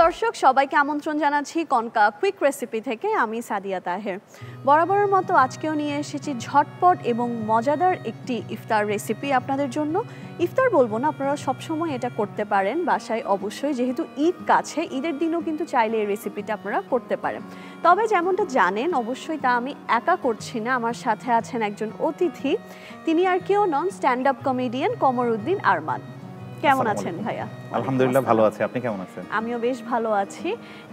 দর্শক সবাইকে আমন্ত্রণ জানাচ্ছি কনকা কুইক রেসিপি থেকে। আমি সাদিয়া তাহের। বরাবরের মতো আজকেও নিয়ে এসেছি ঝটপট এবং মজাদার একটি ইফতার রেসিপি আপনাদের জন্য। ইফতার বলবো না, আপনারা সবসময় এটা করতে পারেন বাসায় অবশ্যই, যেহেতু ঈদ কাছে, ঈদের দিনও কিন্তু চাইলে এই রেসিপিটা আপনারা করতে পারেন। তবে যেমনটা জানেন অবশ্যই তা আমি একা করছি না, আমার সাথে আছেন একজন অতিথি। তিনি আর কেউ নন, stand up comedian Qamaruddin Arman. কেমন আছেন ভাইয়া? আলহামদুলিল্লাহ ভালো আছি, আপনি কেমন আছেন? আমিও বেশ ভালো আছি।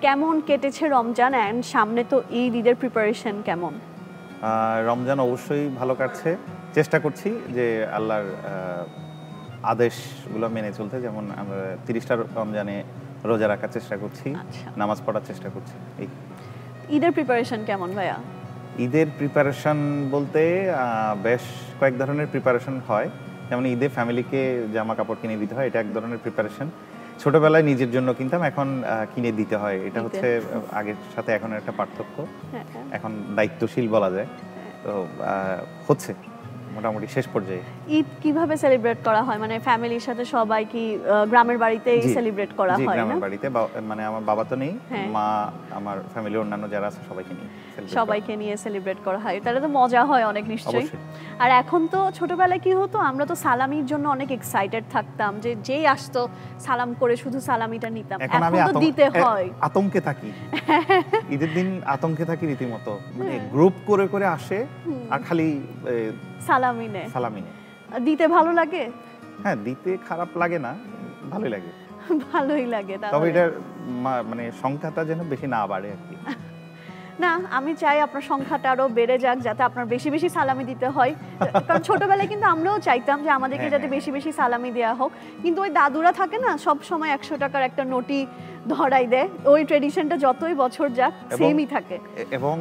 কেমন কেটেছে রমজান, এন্ড সামনে তো ঈদের প্রিপারেশন কেমন? রমজান অবশ্যই ভালো কাটছে, চেষ্টা করছি যে আল্লাহর আদেশগুলো মেনে চলতে। যেমন আমরা 30টা রমজানে রোজা রাখার চেষ্টা করছি, নামাজ পড়ার চেষ্টা করছি। ঈদের প্রিপারেশন কেমন ভাইয়া? ঈদের প্রিপারেশন বলতে বেশ কয়েক ধরনের প্রিপারেশন হয়। যেমন ঈদে ফ্যামিলিকে জামা কাপড় কিনে দিতে হয়, এটা এক ধরনের প্রিপারেশন। ছোটবেলায় নিজের জন্য কিনতাম, এখন কিনে দিতে হয়। এটা হচ্ছে আগের সাথে এখন একটা পার্থক্য। এখন দায়িত্বশীল বলা যায়। তো হচ্ছে মোটামুটি শেষ পর্যায়ে। ঈদ কিভাবে সেলিব্রেট করা হয়, মানে ফ্যামিলির সাথে সবাই কি গ্রামের বাড়িতেই সেলিব্রেট করা হয়? গ্রামের বাড়িতে, মানে আমার বাবা তো নেই, মা, আমার ফ্যামিলির অন্যান্য যারা আছে সবাইকে নিয়ে সেলিব্রেট করা হয়। তাহলে তো মজা হয় অনেক নিশ্চয়ই। আর এখন তো ছোটবেলায় কি হতো, আমরা তো সালামির জন্য অনেক এক্সাইটেড থাকতাম, যে যেই আসতো সালাম করে শুধু সালামিটা নিতাম। এখন তো দিতে হয়, আতঙ্কে থাকি। ঈদের দিন আতঙ্কে থাকি রীতিমতো, মানে গ্রুপ করে করে আসে আর খালি সালামি নে। দিতে ভালো লাগে? হ্যাঁ, দিতে খারাপ লাগে না, ভালোই লাগে। ভালোই লাগে। তবে এটার মানে সংখ্যাটা যেন বেশি না বাড়ে আর কি। না, আমি চাই আপনার সংখ্যাটা আরো বেড়ে যাক, যাতে আপনার বেশি বেশি সালামি দিতে হয়। কারণ ছোটবেলায় কিন্তু আমরাও চাইতাম যে আমাদেরকে যাতে বেশি বেশি সালামি দেওয়া হোক, কিন্তু ওই দাদুরা থাকে না, সব সময় 100 টাকার একটা নোটই ধরাই দেয়। ওই ট্রেডিশনটা যতই বছর যাক সেমই থাকে। এবং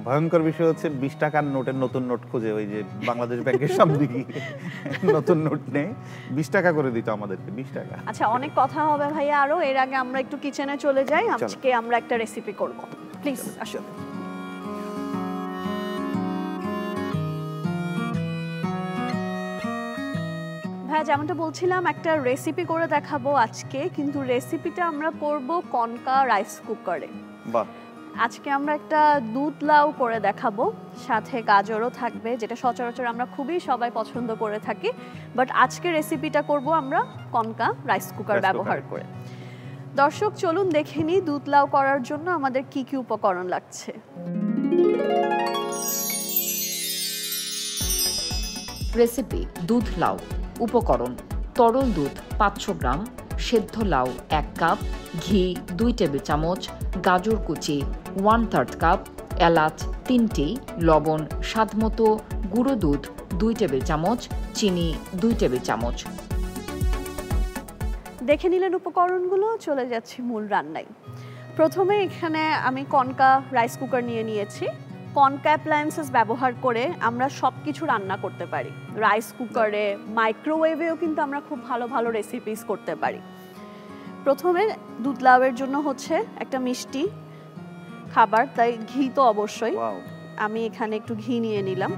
ভয়ঙ্কর বিষয় হচ্ছে 20 টাকার নোটের নতুন নোট খুঁজে ওই যে বাংলাদেশ ব্যাংকের সামনে গিয়ে নতুন নোট নেই, 20 টাকা করে দিত আমাদেরকে, 20 টাকা। আচ্ছা, অনেক কথা হবে ভাইয়া আরো, এর আগে আমরা একটু কিচেনে চলে যাই। আজকে আমরা একটা রেসিপি করব, প্লিজ আসুন। ভাইয়া যেমনটা বলছিলাম, একটা রেসিপি করে দেখাবো আজকে, কিন্তু রেসিপিটা আমরা করব কনকা রাইস কুকারে। বাহ! আজকে আমরা একটা দুধ লাউ করে দেখাবো, সাথে গাজরও থাকবে, যেটা সচরাচর আমরা খুবই সবাই পছন্দ করে থাকি। বাট আজকে রেসিপিটা করব আমরা কনকা রাইস কুকার ব্যবহার করে। দর্শক চলুন দেখে নিই দুধ লাউ করার জন্য আমাদের কি কি উপকরণ লাগছে। রেসিপি দুধ লাউ। উপকরণ: তরল দুধ 500 গ্রাম, সেদ্ধ লাউ 1 কাপ, ঘি 2 টেবিল চামচ, গাজর কুচি 1/3 কাপ, এলাচ 3টি, লবণ স্বাদমতো, গুঁড়ো দুধ 2 টেবিল চামচ, চিনি 2 টেবিল চামচ। দেখে নিলেন উপকরণগুলো, চলে যাচ্ছি মূল রান্নায়। প্রথমে এখানে আমি কনকা রাইস কুকার নিয়েছি। কনকা অ্যাপ্লায়েন্সেস ব্যবহার করে আমরা সব কিছু রান্না করতে পারি। রাইস কুকারে, মাইক্রোওয়েভেও কিন্তু আমরা খুব ভালো ভালো রেসিপিস করতে পারি। প্রথমে দুধ লাউয়ের জন্য হচ্ছে একটা মিষ্টি খাবার, তাই ঘি তো অবশ্যই। আমি এখানে একটু ঘি নিয়ে নিলাম,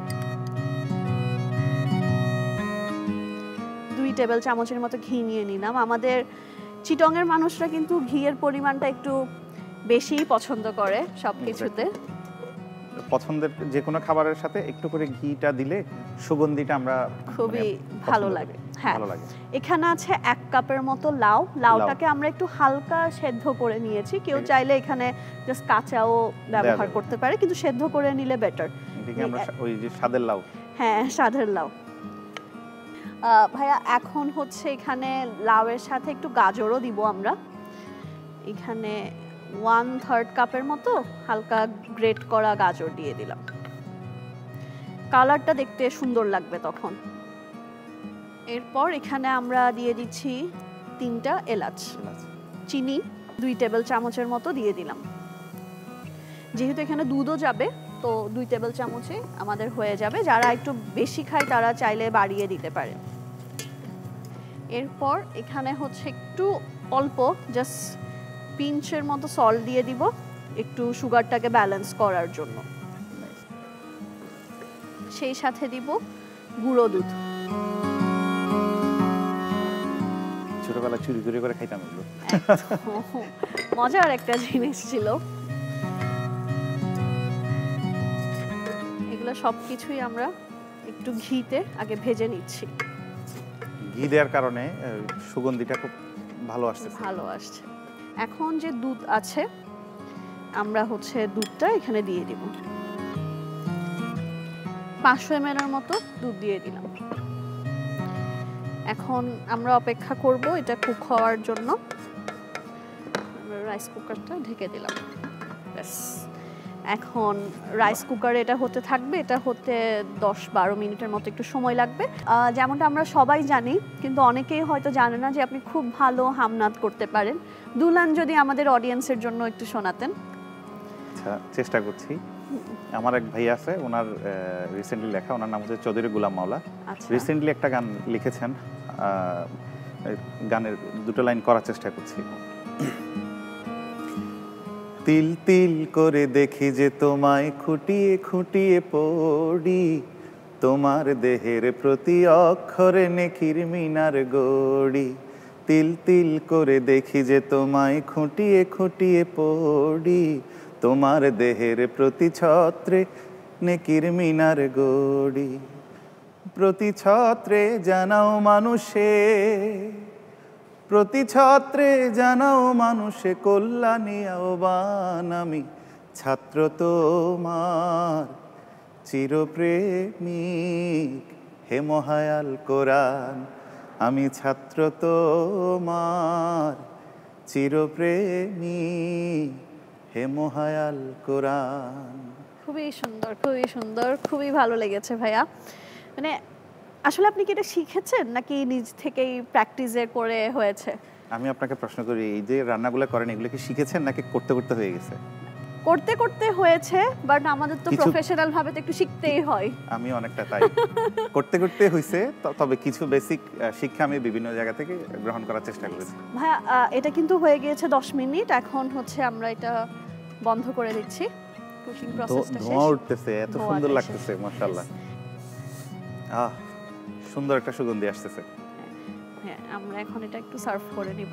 2 টেবিল চামচের মতো ঘি নিয়ে নিলাম। আমাদের চিটংয়ের মানুষরা কিন্তু ঘিয়ের পরিমাণটা একটু বেশিই পছন্দ করে সবকিছুতে। পছন্দের যে কোনো খাবারের সাথে একটু করে ঘিটা দিলে সুগন্ধিটা আমরা খুবই ভালো লাগে। হ্যাঁ, এখানে আছে 1 কাপের মতো লাউ। লাউটাকে আমরা একটু হালকা সেদ্ধ করে নিয়েছি। কেউ চাইলে এখানে জাস্ট কাঁচাও ব্যবহার করতে পারে, কিন্তু সেদ্ধ করে নিলে বেটার। এদিকে আমরা ওই যে স্বাদের লাউ। হ্যাঁ, স্বাদের লাউ। ভাইয়া এখন হচ্ছে এখানে লাউয়ের সাথে একটু গাজরও দিব আমরা। এখানে 1/3 কাপের মতো হালকা গ্রেট করা গাজর দিয়ে দিলাম, কালারটা দেখতে সুন্দর লাগবে তখন। এরপর এখানে আমরা দিয়ে দিচ্ছি 3টা এলাচ, চিনি 2 টেবিল চামচের মতো দিয়ে দিলাম। যেহেতু এখানে দুধও যাবে, তো 2 টেবিল চামচে আমাদের হয়ে যাবে। যারা একটু বেশি খায় তারা চাইলে বাড়িয়ে দিতে পারে। এরপর এখানে হচ্ছে একটু অল্প জাস্ট পিঞ্চের মতো সল্ট দিয়ে দিব, একটু সুগারটাকে ব্যালেন্স করার জন্য। সেই সাথে দিব গুঁড়ো দুধ। ছোটবেলা চুরি চুরি করে খাইতাম এগুলো। মজার একটা জিনিস ছিল। এগুলো সবকিছুই আমরা একটু ঘিতে আগে ভেজে নিচ্ছি। ঘি দেওয়ার কারণে সুগন্ধিটা খুব ভালো আসছে। এখন যে দুধ আছে আমরা দুধটা এখানে দিয়ে দিব। 500 ml এর মতো দুধ দিয়ে দিলাম। এখন আমরা অপেক্ষা করব এটা কুক হওয়ার জন্য। আমরা রাইস কুকারটা ঢেকে দিলাম। ব্যাস, এখন রাইস কুকারে এটা হতে থাকবে। এটা হতে 10-12 মিনিটের মতো একটু সময় লাগবে। যেমনটা আমরা সবাই জানি, কিন্তু অনেকেই হয়তো জানে না যে আপনি খুব ভালো হামনাদ করতে পারেন। দুলান যদি আমাদের অডিয়েন্সের জন্য একটু শোনাতেন। আচ্ছা, চেষ্টা করছি। আমার এক ভাই আছে, ওনার রিসেন্টলি লেখা, ওনার নাম হচ্ছে চৌধুরী গুলাম মাওলা। রিসেন্টলি একটা গান লিখেছেন, গানের দুটো লাইন করার চেষ্টা করছি। তিল তিল করে দেখি যে তোমায় খুঁটিয়ে খুঁটিয়ে পড়ি, তোমার দেহের প্রতি অক্ষরে নেকির মিনার গড়ি। তিল তিল করে দেখি যে তোমায় খুঁটিয়ে খুঁটিয়ে পড়ি, তোমার দেহের প্রতি ছত্রে নেকির মিনার গড়ি। প্রতি ছত্রে জানাও মানুষে, প্রতি ছত্রে জানাও মানুষে কল্যাণী আহ্বান। আমি ছাত্র তোমার চিরপ্রেমিক, হে মহায়াল কোরআন। আমি ছাত্র তোমার চিরপ্রেমিক, হে মহায়াল কোরআন। খুবই সুন্দর, খুবই সুন্দর, খুবই ভালো লেগেছে ভাইয়া। মানে আসলে আপনি কি এটা শিখেছেন নাকি নিজ থেকেই প্র্যাকটিসে করে হয়েছে? আমি আপনাকে প্রশ্ন করি, এই যে রান্নাগুলো করেন এগুলো কি শিখেছেন নাকি করতে করতে হয়ে গেছে? করতে করতে হয়েছে, বাট আমাদের তো প্রফেশনাল ভাবে তো একটু শিখতেই হয়। আমি অনেকটা তাই, করতে করতে হইছে। তবে কিছু বেসিক শিক্ষা আমি বিভিন্ন জায়গা থেকে গ্রহণ করার চেষ্টা করেছি। ভাইয়া এটা কিন্তু হয়ে গিয়েছে 10 মিনিট। এখন আমরা এটা বন্ধ করে দিচ্ছি। কুকিং প্রসেসটা শেষ। ধোঁয়া উঠতেছে, এত সুন্দর লাগতেছে, মাশাআল্লাহ। সুন্দর একটা সুগন্ধি আসতেছে। হ্যাঁ, আমরা এখন এটা একটু সার্ভ করে নিব।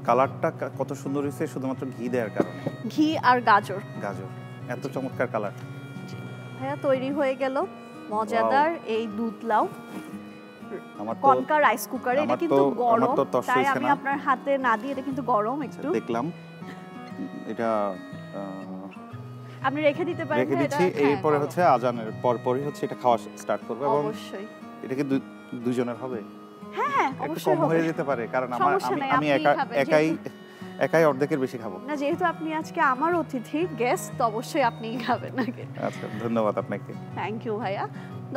কালারটা কত সুন্দর হয়েছে শুধুমাত্র ঘি দেওয়ার কারণে। ঘি আর গাজর এত চমৎকার কালার। ভাইয়া তৈরি হয়ে গেল মজাদার এই দুধ লাউ কনকা রাইস কুকারে। এটা কিন্তু গরম, তাই আমি আপনার হাতে না দিয়ে, এটা কিন্তু গরম একটু দেখলাম। এটা আপনি রেখে দিতে পারেন। রেখে দিচ্ছি, এরপরে আজানের পরপরই এটা খাওয়া স্টার্ট করবে। এবং অবশ্যই এটা কি দুইজনের হবে? হ্যাঁ, একটু কম হয়ে যেতে পারে, কারণ আমি একাই অর্ধেকের বেশি খাবো না। যেহেতু আপনি আজকে আমার অতিথি গেস্ট, তো অবশ্যই আপনিই খাবেন আগে। আচ্ছা, ধন্যবাদ আপনাকে। থ্যাংক ইউ ভাইয়া।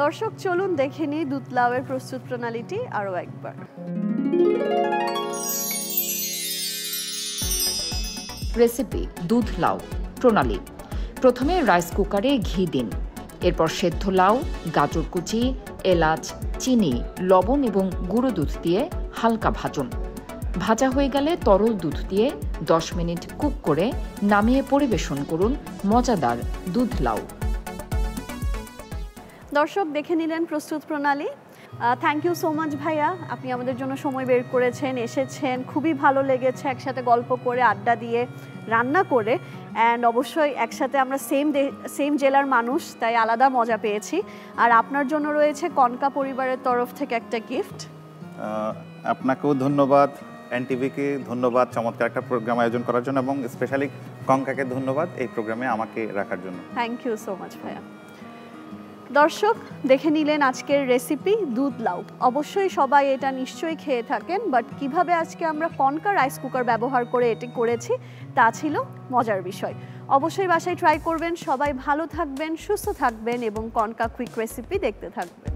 দর্শক চলুন দেখে নিই দুধ লাউয়ের প্রস্তুত প্রণালীটি আরো একবার। রেসিপি দুধ লাউ প্রণালী। প্রথমে রাইস কুকারে ঘি দিন, এরপর সেদ্ধ লাউ, গাজর কুচি, এলাচ, চিনি, লবণ এবং গুঁড়ো দুধ দিয়ে হালকা ভাজুন। ভাজা হয়ে গেলে তরল দুধ দিয়ে 10 মিনিট কুক করে নামিয়ে পরিবেশন করুন মজাদার দুধ লাউ। দর্শক দেখে নিলেন প্রস্তুত প্রণালী। থ্যাংক ইউ সো মাচ ভাইয়া, আপনি আমাদের জন্য সময় বের করেছেন, এসেছেন। খুবই ভালো লেগেছে একসাথে গল্প করে, আড্ডা দিয়ে, রান্না করে। অ্যান্ড অবশ্যই একসাথে আমরা সেম জেলার মানুষ, তাই আলাদা মজা পেয়েছি। আর আপনার জন্য রয়েছে কনকা পরিবারের তরফ থেকে একটা গিফট। আপনাকেও ধন্যবাদ, এনটিভিকে ধন্যবাদ চমৎকার একটা প্রোগ্রাম আয়োজন করার জন্য, এবং স্পেশালি কনকাকে ধন্যবাদ এই প্রোগ্রামে আমাকে রাখার জন্য। থ্যাংক ইউ সো মাচ ভাইয়া। দর্শক দেখে নিলেন আজকের রেসিপি দুধ লাউ। অবশ্যই সবাই এটা নিশ্চয়ই খেয়ে থাকেন, বাট কিভাবে আজকে আমরা কনকা রাইস কুকার ব্যবহার করে এটি করেছি তা ছিল মজার বিষয়। অবশ্যই বাসায় ট্রাই করবেন। সবাই ভালো থাকবেন, সুস্থ থাকবেন এবং কনকা কুইক রেসিপি দেখতে থাকবেন।